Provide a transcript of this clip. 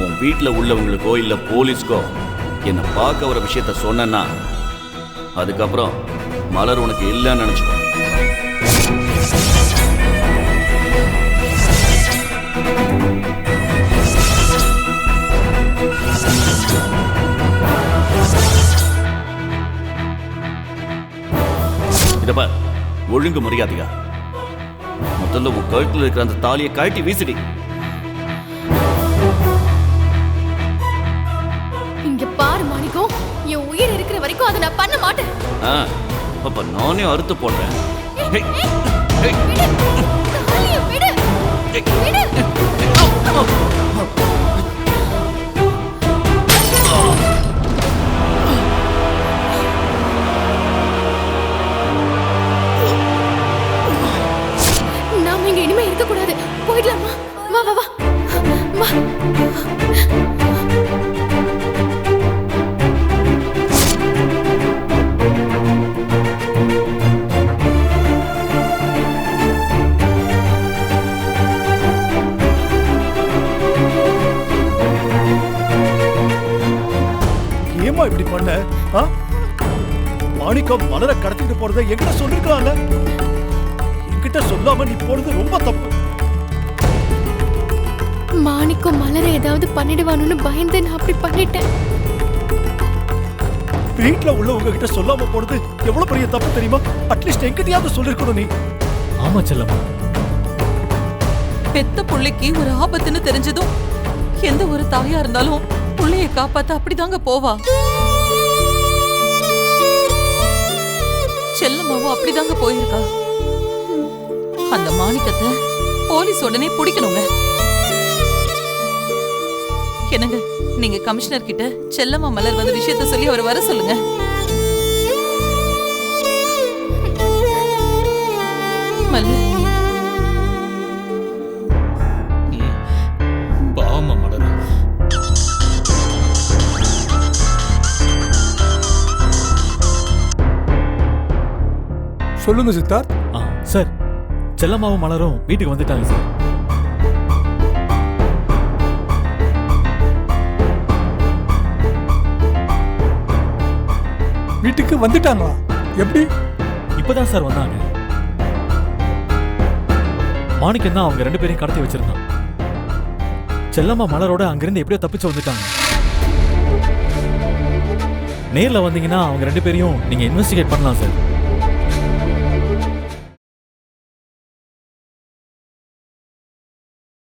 உன் வீட்டில் உள்ளவங்களுக்கோ இல்லை போலீஸ்க்கோ என்னை பார்க்க வர விஷயத்த சொன்னா அதுக்கப்புறம் மலர் உனக்கு இல்லைன்னு நினச்சிக்கோ. இதப்ப ஒழுங்கு மரியாதையா முதல்ல உன் கழுத்துல இருக்கிற அந்த தாலியை கழட்டி வீசிடி. இங்க பாரு மாணிக்கம், என் உயிர் இருக்கிற வரைக்கும் அதை நான் பண்ண மாட்டேன். அப்ப நானே அறுத்து போடுறேன். நாம இங்க இனிமே இருக்க கூடாது. போயிடலாமா? வா வா வா வா. ஏமா இப்படி பண்ண? மாணிக்கம் மலரை கடத்திட்டு போறதை என்கிட்ட சொல்லிருக்கலாம்ல. என்கிட்ட சொல்லாம நீ போறது ரொம்ப தப்பு. மாணிக்கம் மலரை ஏதாவது பண்ணிடுவானு பயந்து நான் அப்படி பண்ணிட்டேன். வீட்டுல உள்ளவங்க கிட்ட சொல்லாம போறது எவ்வளவு பெரிய தப்பு தெரியுமா? அட்லீஸ்ட் என்கிட்டயாவது சொல்லிருக்கணும் நீ. ஆமா செல்லம்மா, பெத்த புள்ளைக்கு ஒரு ஆபத்துன்னு தெரிஞ்சதும் எந்த ஒரு தாயா இருந்தாலும் புள்ளைய காப்பாத்த அப்படிதாங்க போவா. செல்லம்மாவும் அப்படிதாங்க போயிருக்கா. அந்த மாணிக்கத்தை போலீஸ் உடனே பிடிக்கணுங்க. என்னங்க, நீங்க கமிஷனர் கிட்ட செல்லம்மா மலர் வந்து விஷயத்த சொல்லி அவர் வர சொல்லுங்க. மலர் பாவமா மலர். சொல்லுங்க சித்தார்த். சார், செல்லம்மாவும் மலரும் வீட்டுக்கு வந்துட்டாங்க சார். வீட்டுக்கு வந்துட்டாங்களா? எப்படி? இப்பதான் சார் வந்தாங்க. மாணிக்கம் தான் அவங்க 2 பேரையும் கடத்தி வச்சிருந்தான். செல்லம்மா மலரோட அங்கிருந்து எப்படியோ தப்பிச்சு வந்துட்டாங்க. நேர்ல வந்தீங்கன்னா அவங்க 2 பேரையும் நீங்க இன்வெஸ்டிகேட் பண்ணலாம் சார்.